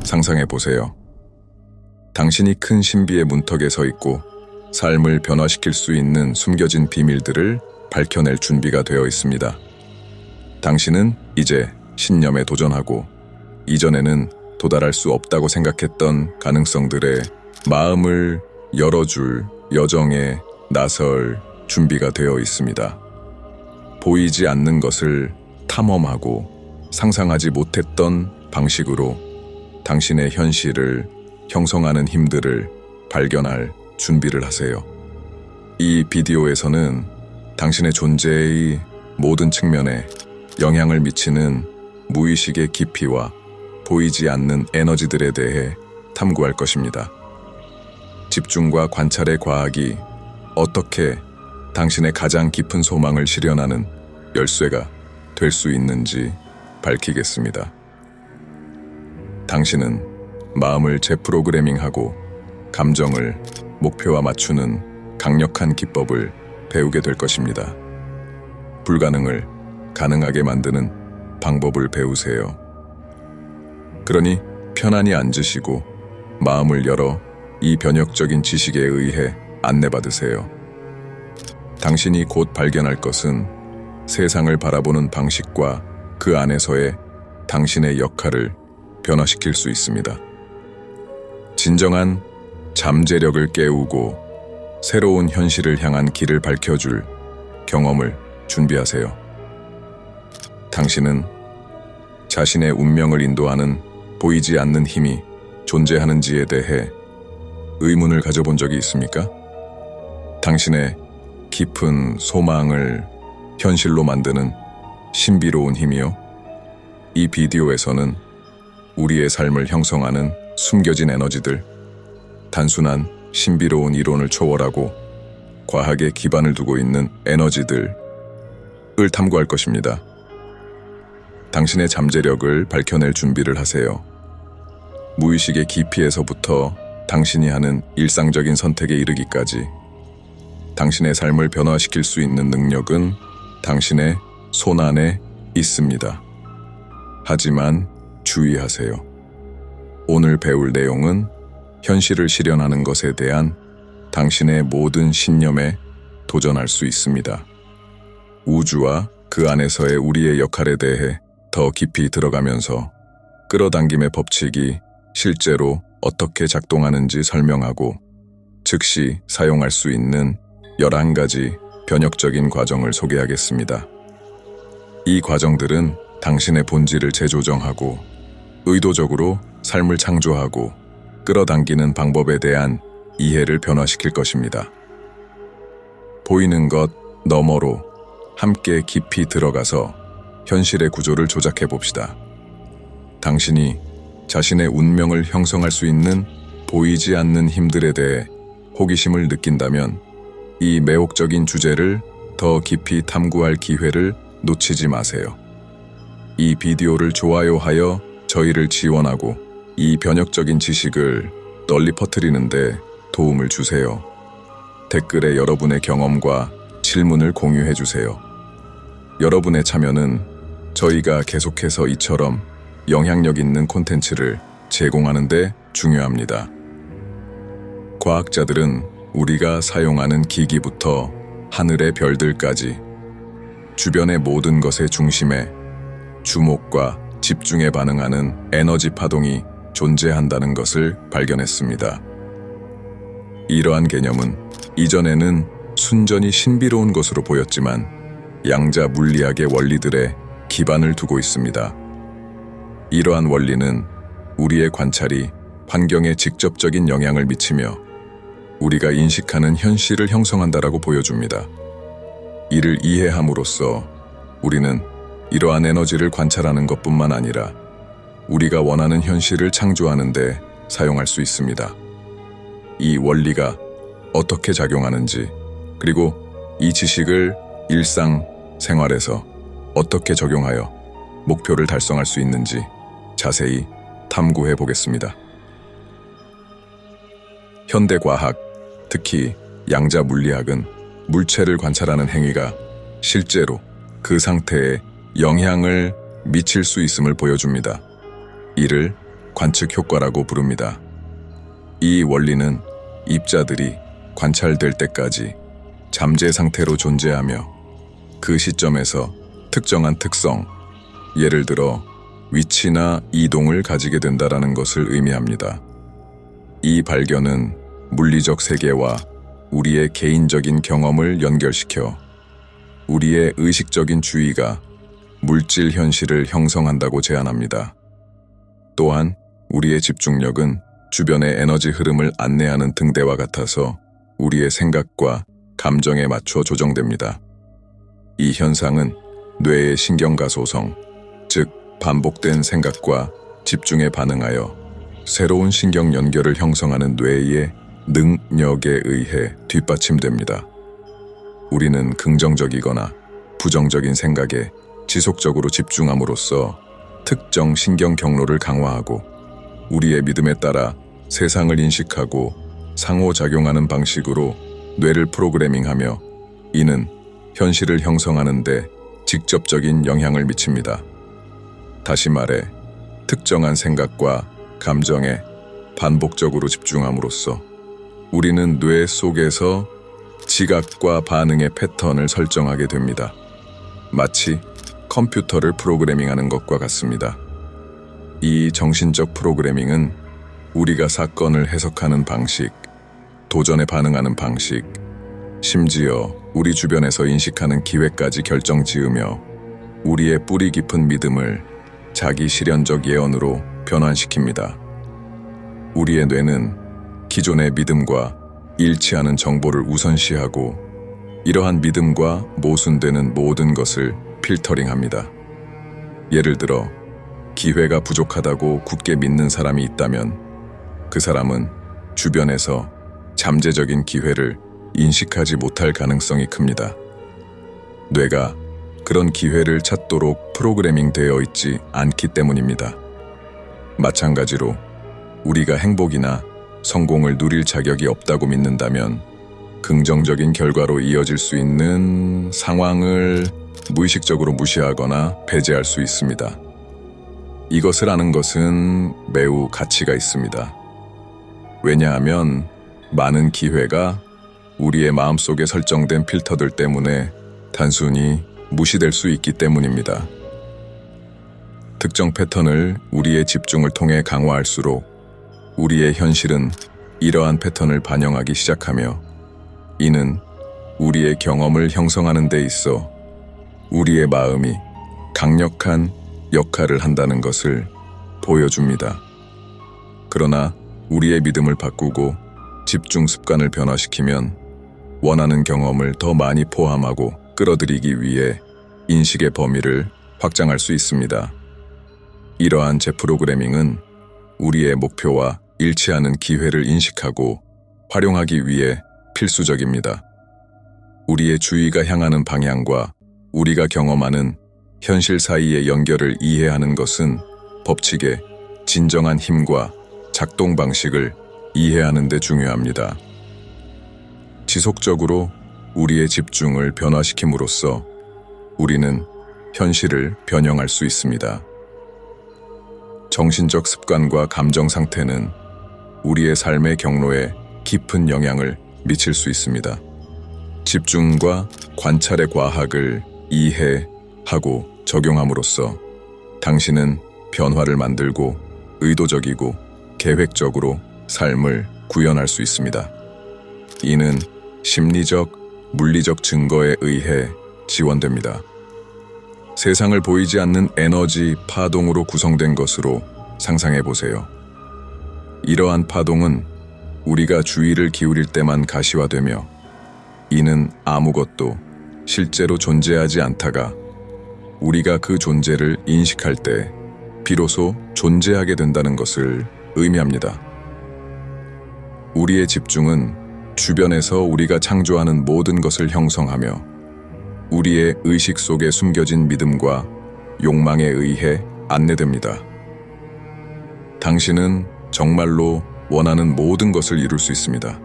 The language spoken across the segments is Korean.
상상해 보세요. 당신이 큰 신비의 문턱에 서 있고 삶을 변화시킬 수 있는 숨겨진 비밀들을 밝혀낼 준비가 되어 있습니다. 당신은 이제 신념에 도전하고 이전에는 도달할 수 없다고 생각했던 가능성들에 마음을 열어줄 여정에 나설 준비가 되어 있습니다. 보이지 않는 것을 탐험하고 상상하지 못했던 방식으로 당신의 현실을 형성하는 힘들을 발견할 준비를 하세요. 이 비디오에서는 당신의 존재의 모든 측면에 영향을 미치는 무의식의 깊이와 보이지 않는 에너지들에 대해 탐구할 것입니다. 집중과 관찰의 과학이 어떻게 당신의 가장 깊은 소망을 실현하는 열쇠가 될 수 있는지 밝히겠습니다. 당신은 마음을 재프로그래밍하고 감정을 목표와 맞추는 강력한 기법을 배우게 될 것입니다. 불가능을 가능하게 만드는 방법을 배우세요. 그러니 편안히 앉으시고 마음을 열어 이 변혁적인 지식에 의해 안내받으세요. 당신이 곧 발견할 것은 세상을 바라보는 방식과 그 안에서의 당신의 역할을 변화시킬 수 있습니다. 진정한 잠재력을 깨우고 새로운 현실을 향한 길을 밝혀줄 경험을 준비하세요. 당신은 자신의 운명을 인도하는 보이지 않는 힘이 존재하는지에 대해 의문을 가져본 적이 있습니까? 당신의 깊은 소망을 현실로 만드는 신비로운 힘이요. 이 비디오에서는 우리의 삶을 형성하는 숨겨진 에너지들, 단순한 신비로운 이론을 초월하고 과학에 기반을 두고 있는 에너지들을 탐구할 것입니다. 당신의 잠재력을 밝혀낼 준비를 하세요. 무의식의 깊이에서부터 당신이 하는 일상적인 선택에 이르기까지 당신의 삶을 변화시킬 수 있는 능력은 당신의 손안에 있습니다. 하지만 주의하세요. 오늘 배울 내용은 현실을 실현하는 것에 대한 당신의 모든 신념에 도전할 수 있습니다. 우주와 그 안에서의 우리의 역할에 대해 더 깊이 들어가면서 끌어당김의 법칙이 실제로 어떻게 작동하는지 설명하고 즉시 사용할 수 있는 11가지 변혁적인 과정을 소개하겠습니다. 이 과정들은 당신의 본질을 재조정하고 의도적으로 삶을 창조하고 끌어당기는 방법에 대한 이해를 변화시킬 것입니다. 보이는 것 너머로 함께 깊이 들어가서 현실의 구조를 조작해 봅시다. 당신이 자신의 운명을 형성할 수 있는 보이지 않는 힘들에 대해 호기심을 느낀다면 이 매혹적인 주제를 더 깊이 탐구할 기회를 놓치지 마세요. 이 비디오를 좋아요하여 저희를 지원하고 이 변혁적인 지식을 널리 퍼뜨리는데 도움을 주세요. 댓글에 여러분의 경험과 질문을 공유해 주세요. 여러분의 참여는 저희가 계속해서 이처럼 영향력 있는 콘텐츠를 제공하는 데 중요합니다. 과학자들은 우리가 사용하는 기기부터 하늘의 별들까지 주변의 모든 것의 중심에 주목과 집중에 반응하는 에너지 파동이 존재한다는 것을 발견했습니다. 이러한 개념은 이전에는 순전히 신비로운 것으로 보였지만 양자 물리학의 원리들에 기반을 두고 있습니다. 이러한 원리는 우리의 관찰이 환경에 직접적인 영향을 미치며 우리가 인식하는 현실을 형성한다라고 보여줍니다. 이를 이해함으로써 우리는 이러한 에너지를 관찰하는 것뿐만 아니라 우리가 원하는 현실을 창조하는 데 사용할 수 있습니다. 이 원리가 어떻게 작용하는지, 그리고 이 지식을 일상 생활에서 어떻게 적용하여 목표를 달성할 수 있는지 자세히 탐구해 보겠습니다. 현대 과학, 특히 양자 물리학은 물체를 관찰하는 행위가 실제로 그 상태에 영향을 미칠 수 있음을 보여줍니다. 이를 관측 효과라고 부릅니다. 이 원리는 입자들이 관찰될 때까지 잠재 상태로 존재하며 그 시점에서 특정한 특성, 예를 들어 위치나 이동을 가지게 된다라는 것을 의미합니다. 이 발견은 물리적 세계와 우리의 개인적인 경험을 연결시켜 우리의 의식적인 주의가 물질 현실을 형성한다고 제안합니다. 또한 우리의 집중력은 주변의 에너지 흐름을 안내하는 등대와 같아서 우리의 생각과 감정에 맞춰 조정됩니다. 이 현상은 뇌의 신경가소성, 즉 반복된 생각과 집중에 반응하여 새로운 신경 연결을 형성하는 뇌의 능력에 의해 뒷받침됩니다. 우리는 긍정적이거나 부정적인 생각에 지속적으로 집중함으로써 특정 신경 경로를 강화하고 우리의 믿음에 따라 세상을 인식하고 상호작용하는 방식으로 뇌를 프로그래밍하며 이는 현실을 형성하는 데 직접적인 영향을 미칩니다. 다시 말해 특정한 생각과 감정에 반복적으로 집중함으로써 우리는 뇌 속에서 지각과 반응의 패턴을 설정하게 됩니다. 마치 컴퓨터를 프로그래밍하는 것과 같습니다. 이 정신적 프로그래밍은 우리가 사건을 해석하는 방식, 도전에 반응하는 방식, 심지어 우리 주변에서 인식하는 기회까지 결정지으며 우리의 뿌리 깊은 믿음을 자기 실현적 예언으로 변환시킵니다. 우리의 뇌는 기존의 믿음과 일치하는 정보를 우선시하고 이러한 믿음과 모순되는 모든 것을 필터링합니다. 예를 들어 기회가 부족하다고 굳게 믿는 사람이 있다면 그 사람은 주변에서 잠재적인 기회를 인식하지 못할 가능성이 큽니다. 뇌가 그런 기회를 찾도록 프로그래밍 되어 있지 않기 때문입니다. 마찬가지로 우리가 행복이나 성공을 누릴 자격이 없다고 믿는다면 긍정적인 결과로 이어질 수 있는 상황을 무의식적으로 무시하거나 배제할 수 있습니다. 이것을 아는 것은 매우 가치가 있습니다. 왜냐하면 많은 기회가 우리의 마음속에 설정된 필터들 때문에 단순히 무시될 수 있기 때문입니다. 특정 패턴을 우리의 집중을 통해 강화할수록 우리의 현실은 이러한 패턴을 반영하기 시작하며 이는 우리의 경험을 형성하는 데 있어 우리의 마음이 강력한 역할을 한다는 것을 보여줍니다. 그러나 우리의 믿음을 바꾸고 집중 습관을 변화시키면 원하는 경험을 더 많이 포함하고 끌어들이기 위해 인식의 범위를 확장할 수 있습니다. 이러한 재프로그래밍은 우리의 목표와 일치하는 기회를 인식하고 활용하기 위해 필수적입니다. 우리의 주의가 향하는 방향과 우리가 경험하는 현실 사이의 연결을 이해하는 것은 법칙의 진정한 힘과 작동 방식을 이해하는 데 중요합니다. 지속적으로 우리의 집중을 변화시킴으로써 우리는 현실을 변형할 수 있습니다. 정신적 습관과 감정 상태는 우리의 삶의 경로에 깊은 영향을 미칠 수 있습니다. 집중과 관찰의 과학을 이해하고 적용함으로써 당신은 변화를 만들고 의도적이고 계획적으로 삶을 구현할 수 있습니다. 이는 심리적, 물리적 증거에 의해 지원됩니다. 세상을 보이지 않는 에너지 파동으로 구성된 것으로 상상해 보세요. 이러한 파동은 우리가 주의를 기울일 때만 가시화되며 이는 아무것도 실제로 존재하지 않다가 우리가 그 존재를 인식할 때 비로소 존재하게 된다는 것을 의미합니다. 우리의 집중은 주변에서 우리가 창조하는 모든 것을 형성하며 우리의 의식 속에 숨겨진 믿음과 욕망에 의해 안내됩니다. 당신은 정말로 원하는 모든 것을 이룰 수 있습니다.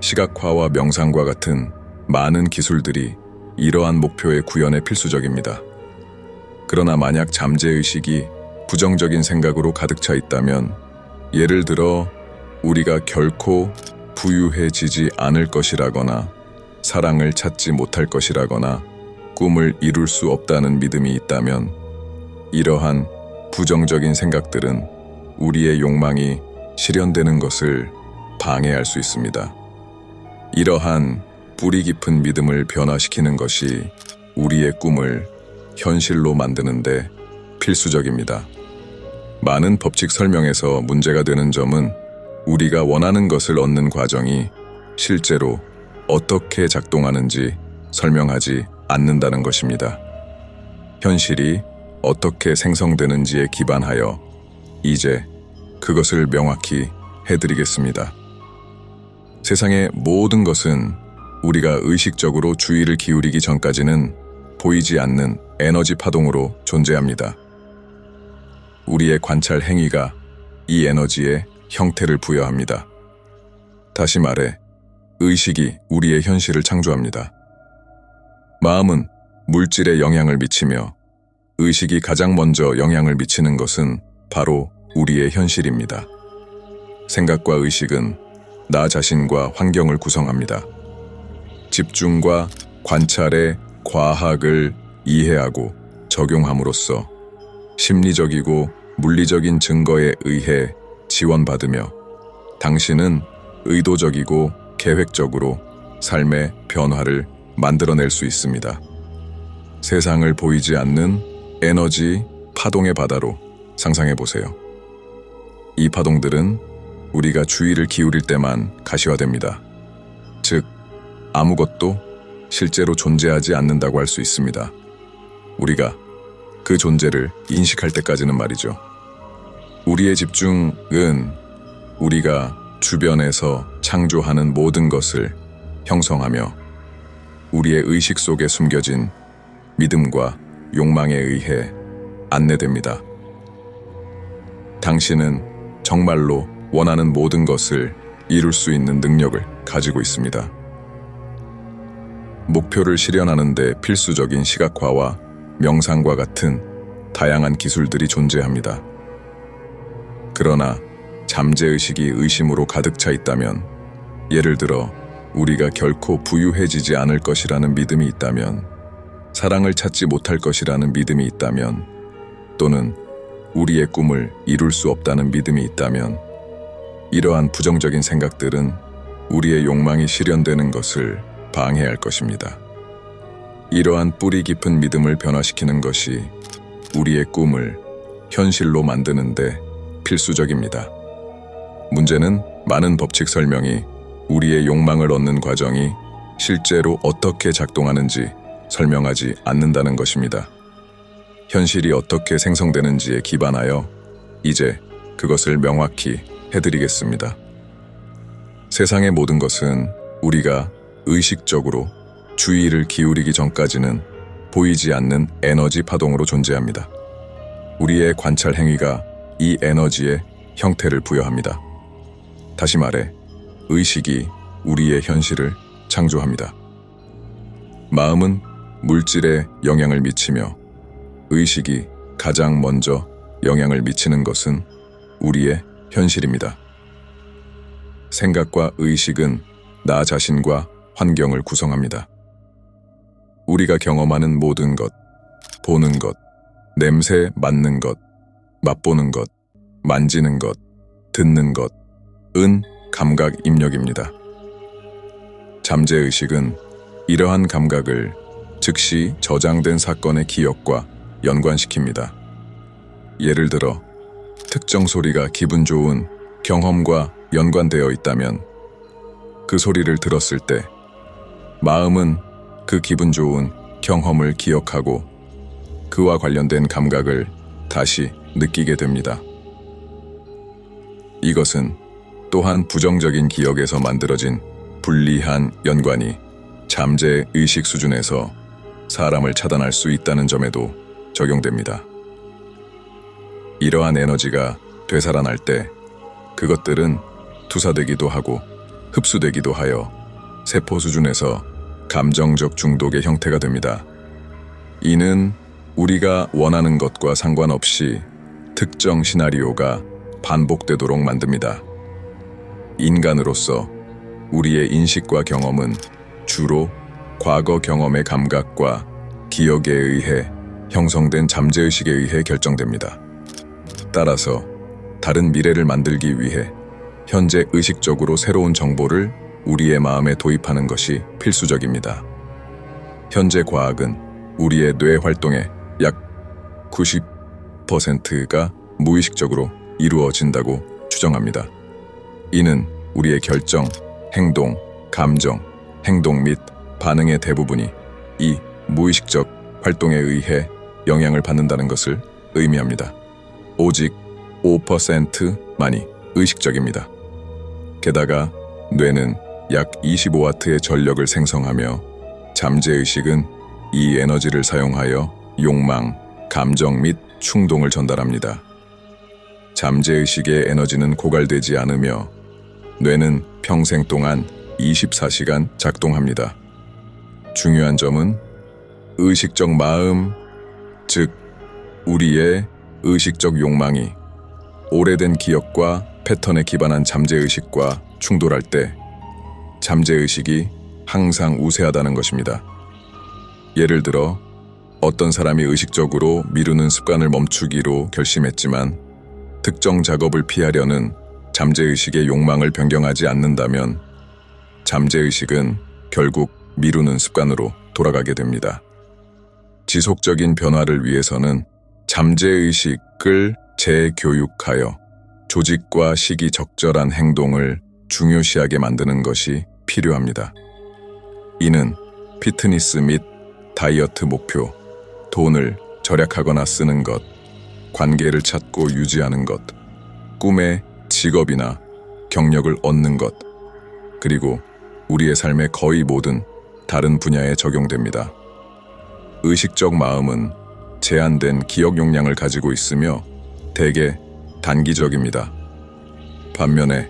시각화와 명상과 같은 많은 기술들이 이러한 목표의 구현에 필수적입니다. 그러나 만약 잠재의식이 부정적인 생각으로 가득 차 있다면, 예를 들어 우리가 결코 부유해지지 않을 것이라거나 사랑을 찾지 못할 것이라거나 꿈을 이룰 수 없다는 믿음이 있다면, 이러한 부정적인 생각들은 우리의 욕망이 실현되는 것을 방해할 수 있습니다. 이러한 뿌리 깊은 믿음을 변화시키는 것이 우리의 꿈을 현실로 만드는데 필수적입니다. 많은 법칙 설명에서 문제가 되는 점은 우리가 원하는 것을 얻는 과정이 실제로 어떻게 작동하는지 설명하지 않는다는 것입니다. 현실이 어떻게 생성되는지에 기반하여 이제 그것을 명확히 해드리겠습니다. 세상의 모든 것은 우리가 의식적으로 주의를 기울이기 전까지는 보이지 않는 에너지 파동으로 존재합니다. 우리의 관찰 행위가 이 에너지에 형태를 부여합니다. 다시 말해, 의식이 우리의 현실을 창조합니다. 마음은 물질에 영향을 미치며 의식이 가장 먼저 영향을 미치는 것은 바로 우리의 현실입니다. 생각과 의식은 나 자신과 환경을 구성합니다. 집중과 관찰의 과학을 이해하고 적용함으로써 심리적이고 물리적인 증거에 의해 지원받으며 당신은 의도적이고 계획적으로 삶의 변화를 만들어낼 수 있습니다. 세상을 보이지 않는 에너지 파동의 바다로 상상해 보세요. 이 파동들은 우리가 주의를 기울일 때만 가시화됩니다. 즉, 아무것도 실제로 존재하지 않는다고 할 수 있습니다. 우리가 그 존재를 인식할 때까지는 말이죠. 우리의 집중은 우리가 주변에서 창조하는 모든 것을 형성하며 우리의 의식 속에 숨겨진 믿음과 욕망에 의해 안내됩니다. 당신은 정말로 원하는 모든 것을 이룰 수 있는 능력을 가지고 있습니다. 목표를 실현하는 데 필수적인 시각화와 명상과 같은 다양한 기술들이 존재합니다. 그러나 잠재의식이 의심으로 가득 차 있다면, 예를 들어 우리가 결코 부유해지지 않을 것이라는 믿음이 있다면, 사랑을 찾지 못할 것이라는 믿음이 있다면, 또는 우리의 꿈을 이룰 수 없다는 믿음이 있다면, 이러한 부정적인 생각들은 우리의 욕망이 실현되는 것을 방해할 것입니다. 이러한 뿌리 깊은 믿음을 변화시키는 것이 우리의 꿈을 현실로 만드는데 필수적입니다. 문제는 많은 법칙 설명이 우리의 욕망을 얻는 과정이 실제로 어떻게 작동하는지 설명하지 않는다는 것입니다. 현실이 어떻게 생성되는지에 기반하여 이제 그것을 명확히 해드리겠습니다. 세상의 모든 것은 우리가 의식적으로 주의를 기울이기 전까지는 보이지 않는 에너지 파동으로 존재합니다. 우리의 관찰 행위가 이 에너지에 형태를 부여합니다. 다시 말해, 의식이 우리의 현실을 창조합니다. 마음은 물질에 영향을 미치며 의식이 가장 먼저 영향을 미치는 것은 우리의 현실입니다. 생각과 의식은 나 자신과 환경을 구성합니다. 우리가 경험하는 모든 것, 보는 것, 냄새 맡는 것, 맛보는 것, 만지는 것, 듣는 것은 감각 입력입니다. 잠재의식은 이러한 감각을 즉시 저장된 사건의 기억과 연관시킵니다. 예를 들어, 특정 소리가 기분 좋은 경험과 연관되어 있다면 그 소리를 들었을 때 마음은 그 기분 좋은 경험을 기억하고 그와 관련된 감각을 다시 느끼게 됩니다. 이것은 또한 부정적인 기억에서 만들어진 불리한 연관이 잠재 의식 수준에서 사람을 차단할 수 있다는 점에도 적용됩니다. 이러한 에너지가 되살아날 때 그것들은 투사되기도 하고 흡수되기도 하여 세포 수준에서 감정적 중독의 형태가 됩니다. 이는 우리가 원하는 것과 상관없이 특정 시나리오가 반복되도록 만듭니다. 인간으로서 우리의 인식과 경험은 주로 과거 경험의 감각과 기억에 의해 형성된 잠재의식에 의해 결정됩니다. 따라서 다른 미래를 만들기 위해 현재 의식적으로 새로운 정보를 우리의 마음에 도입하는 것이 필수적입니다. 현재 과학은 우리의 뇌 활동의 약 90%가 무의식적으로 이루어진다고 추정합니다. 이는 우리의 결정, 행동, 감정, 행동 및 반응의 대부분이 이 무의식적 활동에 의해 영향을 받는다는 것을 의미합니다. 오직 5%만이 의식적입니다. 게다가 뇌는 약 25W의 전력을 생성하며 잠재의식은 이 에너지를 사용하여 욕망, 감정 및 충동을 전달합니다. 잠재의식의 에너지는 고갈되지 않으며 뇌는 평생 동안 24시간 작동합니다. 중요한 점은 의식적 마음, 즉 우리의 의식적 욕망이 오래된 기억과 패턴에 기반한 잠재의식과 충돌할 때 잠재의식이 항상 우세하다는 것입니다. 예를 들어 어떤 사람이 의식적으로 미루는 습관을 멈추기로 결심했지만 특정 작업을 피하려는 잠재의식의 욕망을 변경하지 않는다면 잠재의식은 결국 미루는 습관으로 돌아가게 됩니다. 지속적인 변화를 위해서는 잠재의식을 재교육하여 조직과 시기 적절한 행동을 중요시하게 만드는 것이 필요합니다. 이는 피트니스 및 다이어트 목표, 돈을 절약하거나 쓰는 것, 관계를 찾고 유지하는 것, 꿈의 직업이나 경력을 얻는 것, 그리고 우리의 삶의 거의 모든 다른 분야에 적용됩니다. 의식적 마음은 제한된 기억 용량을 가지고 있으며 대개 단기적입니다. 반면에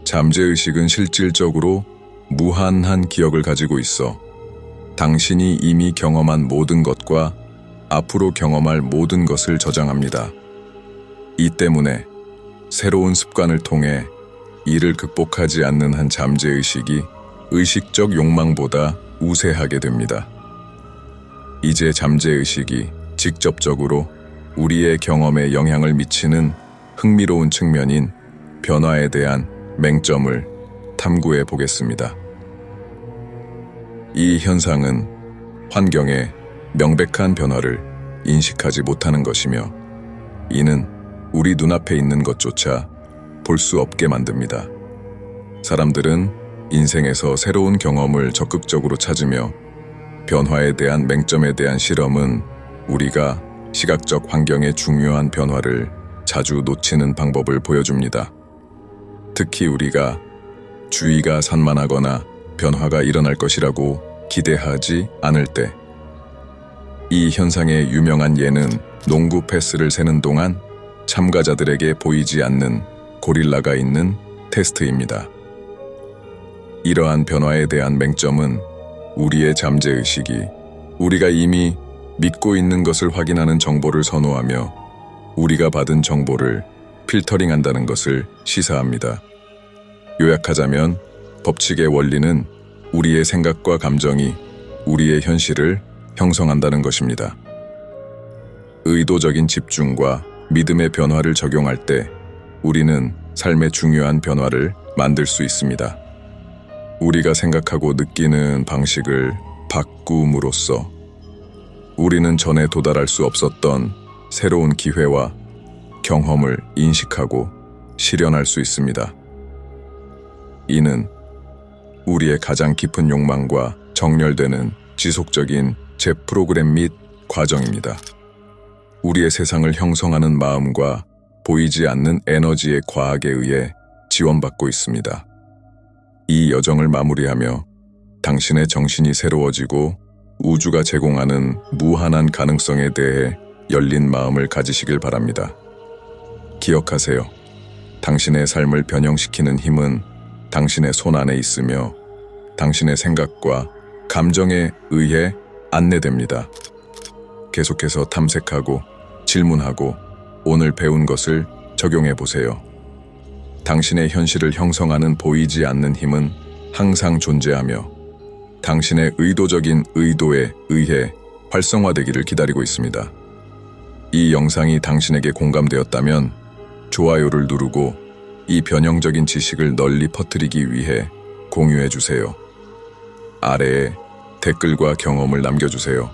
잠재의식은 실질적으로 무한한 기억을 가지고 있어 당신이 이미 경험한 모든 것과 앞으로 경험할 모든 것을 저장합니다. 이 때문에 새로운 습관을 통해 이를 극복하지 않는 한 잠재의식이 의식적 욕망보다 우세하게 됩니다. 이제 잠재의식이 직접적으로 우리의 경험에 영향을 미치는 흥미로운 측면인 변화에 대한 맹점을 탐구해 보겠습니다. 이 현상은 환경의 명백한 변화를 인식하지 못하는 것이며 이는 우리 눈앞에 있는 것조차 볼 수 없게 만듭니다. 사람들은 인생에서 새로운 경험을 적극적으로 찾으며 변화에 대한 맹점에 대한 실험은 우리가 시각적 환경의 중요한 변화를 자주 놓치는 방법을 보여줍니다. 특히 우리가 주의가 산만하거나 변화가 일어날 것이라고 기대하지 않을 때. 이 현상의 유명한 예는 농구 패스를 세는 동안 참가자들에게 보이지 않는 고릴라가 있는 테스트입니다. 이러한 변화에 대한 맹점은 우리의 잠재의식이 우리가 이미 믿고 있는 것을 확인하는 정보를 선호하며 우리가 받은 정보를 필터링한다는 것을 시사합니다. 요약하자면 법칙의 원리는 우리의 생각과 감정이 우리의 현실을 형성한다는 것입니다. 의도적인 집중과 믿음의 변화를 적용할 때 우리는 삶의 중요한 변화를 만들 수 있습니다. 우리가 생각하고 느끼는 방식을 바꿈으로써 우리는 전에 도달할 수 없었던 새로운 기회와 경험을 인식하고 실현할 수 있습니다. 이는 우리의 가장 깊은 욕망과 정렬되는 지속적인 재프로그램 및 과정입니다. 우리의 세상을 형성하는 마음과 보이지 않는 에너지의 과학에 의해 지원받고 있습니다. 이 여정을 마무리하며 당신의 정신이 새로워지고 우주가 제공하는 무한한 가능성에 대해 열린 마음을 가지시길 바랍니다. 기억하세요. 당신의 삶을 변형시키는 힘은 당신의 손 안에 있으며 당신의 생각과 감정에 의해 안내됩니다. 계속해서 탐색하고 질문하고 오늘 배운 것을 적용해 보세요. 당신의 현실을 형성하는 보이지 않는 힘은 항상 존재하며 당신의 의도적인 의도에 의해 활성화되기를 기다리고 있습니다. 이 영상이 당신에게 공감되었다면 좋아요를 누르고 이 변형적인 지식을 널리 퍼뜨리기 위해 공유해 주세요. 아래에 댓글과 경험을 남겨주세요.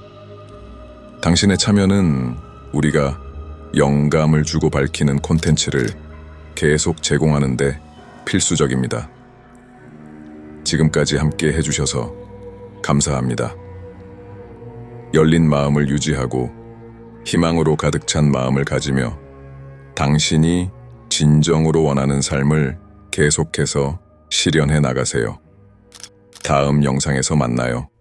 당신의 참여는 우리가 영감을 주고 밝히는 콘텐츠를 계속 제공하는데 필수적입니다. 지금까지 함께 해주셔서 감사합니다. 열린 마음을 유지하고 희망으로 가득 찬 마음을 가지며 당신이 진정으로 원하는 삶을 계속해서 실현해 나가세요. 다음 영상에서 만나요.